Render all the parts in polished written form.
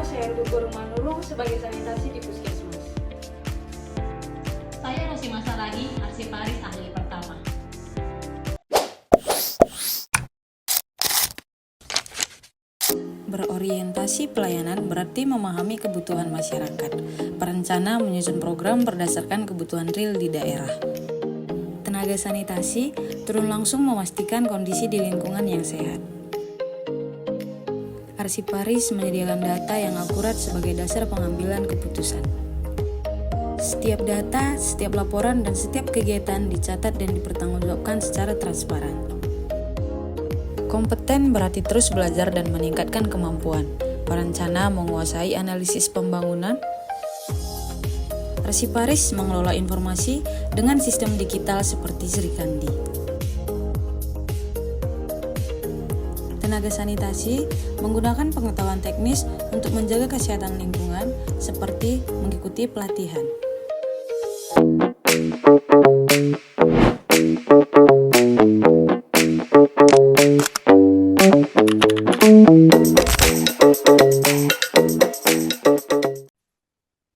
saya Ruth Manurung sebagai sanitasi di Puskesmas. Saya Rosi Masaragi, arsiparis ahli pertama. Berorientasi pelayanan berarti memahami kebutuhan masyarakat. Perencana menyusun program berdasarkan kebutuhan real di daerah. Tenaga sanitasi turun langsung memastikan kondisi di lingkungan yang sehat. Arsiparis menyediakan data yang akurat sebagai dasar pengambilan keputusan. Setiap data, setiap laporan, dan setiap kegiatan dicatat dan dipertanggungjawabkan secara transparan. Kompeten berarti terus belajar dan meningkatkan kemampuan. Perencana menguasai analisis pembangunan. Arsiparis mengelola informasi dengan sistem digital seperti Srikandi. Tenaga sanitasi menggunakan pengetahuan teknis untuk menjaga kesehatan lingkungan seperti mengikuti pelatihan.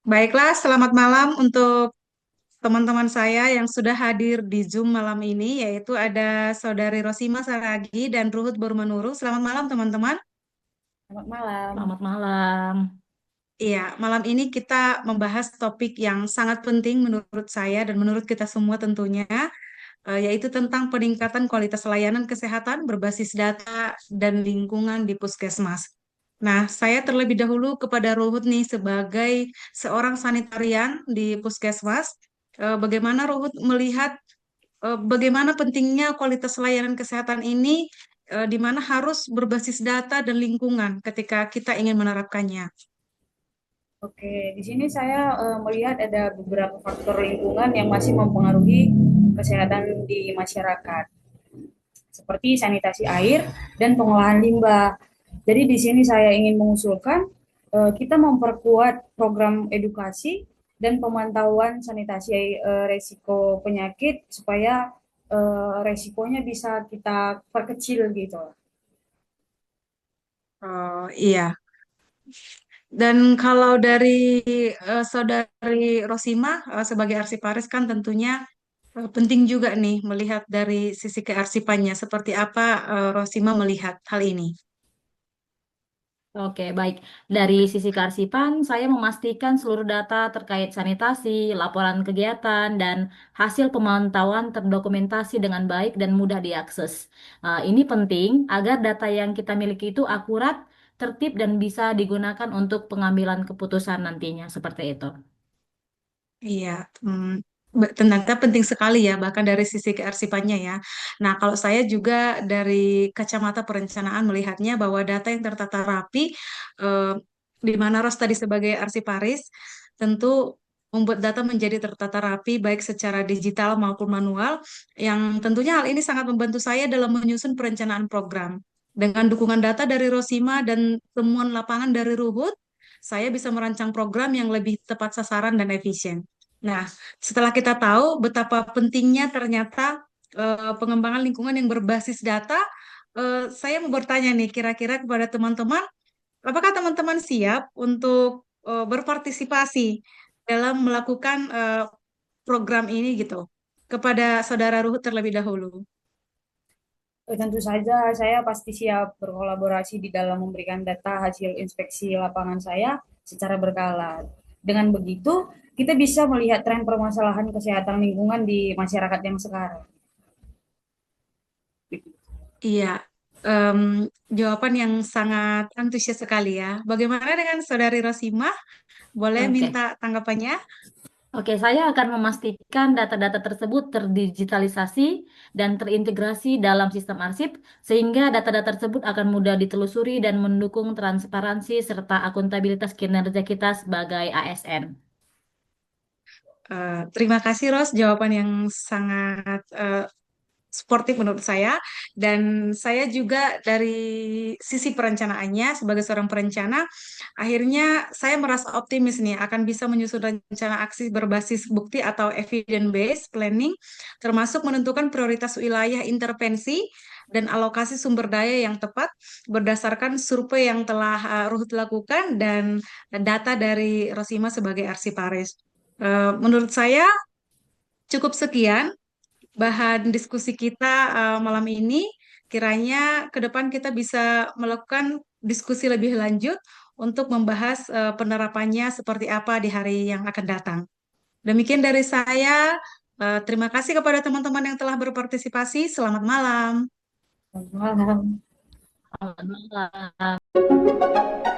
Baiklah, selamat malam untuk teman-teman saya yang sudah hadir di Zoom malam ini, yaitu ada Saudari Rosima Saragi dan Ruhut Burmanurung. Selamat malam, teman-teman. Selamat malam. Selamat malam. Iya, malam ini kita membahas topik yang sangat penting menurut saya dan menurut kita semua tentunya, yaitu tentang peningkatan kualitas layanan kesehatan berbasis data dan lingkungan di Puskesmas. Nah, saya terlebih dahulu kepada Ruhut nih sebagai seorang sanitarian di Puskesmas. Bagaimana Ruhut melihat bagaimana pentingnya kualitas layanan kesehatan ini, di mana harus berbasis data dan lingkungan ketika kita ingin menerapkannya. Oke, di sini saya melihat ada beberapa faktor lingkungan yang masih mempengaruhi kesehatan di masyarakat, seperti sanitasi air dan pengolahan limbah. Jadi di sini saya ingin mengusulkan kita memperkuat program edukasi dan pemantauan sanitasi resiko penyakit supaya resikonya bisa kita perkecil gitu. Oh, iya. Dan kalau dari Saudari Rosima sebagai arsiparis kan tentunya penting juga nih melihat dari sisi kearsipannya. Seperti apa Rosima melihat hal ini? Oke, baik. Dari sisi kearsipan, saya memastikan seluruh data terkait sanitasi, laporan kegiatan, dan hasil pemantauan terdokumentasi dengan baik dan mudah diakses. Ini penting agar data yang kita miliki itu akurat, tertib, dan bisa digunakan untuk pengambilan keputusan nantinya, seperti itu. Iya, ternyata penting sekali ya, bahkan dari sisi kearsipannya ya. Nah, kalau saya juga dari kacamata perencanaan melihatnya bahwa data yang tertata rapi, eh, di mana Ros tadi sebagai arsiparis, tentu membuat data menjadi tertata rapi baik secara digital maupun manual, yang tentunya hal ini sangat membantu saya dalam menyusun perencanaan program. Dengan dukungan data dari Rosima dan temuan lapangan dari Ruhut, saya bisa merancang program yang lebih tepat sasaran dan efisien. Nah, setelah kita tahu betapa pentingnya ternyata pengembangan lingkungan yang berbasis data, saya mau bertanya nih kira-kira kepada teman-teman, apakah teman-teman siap untuk berpartisipasi dalam melakukan program ini gitu? Kepada Saudara Ruhut terlebih dahulu. Tentu saja saya pasti siap berkolaborasi di dalam memberikan data hasil inspeksi lapangan saya secara berkala. Dengan begitu, kita bisa melihat tren permasalahan kesehatan lingkungan di masyarakat yang sekarang. Iya, em, jawaban yang sangat antusias sekali ya. Bagaimana dengan Saudari Rosima? Boleh Oke. minta tanggapannya? Oke, saya akan memastikan data-data tersebut terdigitalisasi dan terintegrasi dalam sistem arsip, sehingga data-data tersebut akan mudah ditelusuri dan mendukung transparansi serta akuntabilitas kinerja kita sebagai ASN. Terima kasih Ros, jawaban yang sangat sportif menurut saya. Dan saya juga dari sisi perencanaannya sebagai seorang perencana, akhirnya saya merasa optimis nih akan bisa menyusun rencana aksi berbasis bukti atau evidence based planning, termasuk menentukan prioritas wilayah intervensi dan alokasi sumber daya yang tepat berdasarkan survei yang telah Ruhut lakukan dan data dari Rosima sebagai arsiparis. Menurut saya cukup sekian bahan diskusi kita malam ini. Kiranya ke depan kita bisa melakukan diskusi lebih lanjut untuk membahas penerapannya seperti apa di hari yang akan datang. Demikian dari saya. Terima kasih kepada teman-teman yang telah berpartisipasi. Selamat malam. Selamat malam. Selamat malam.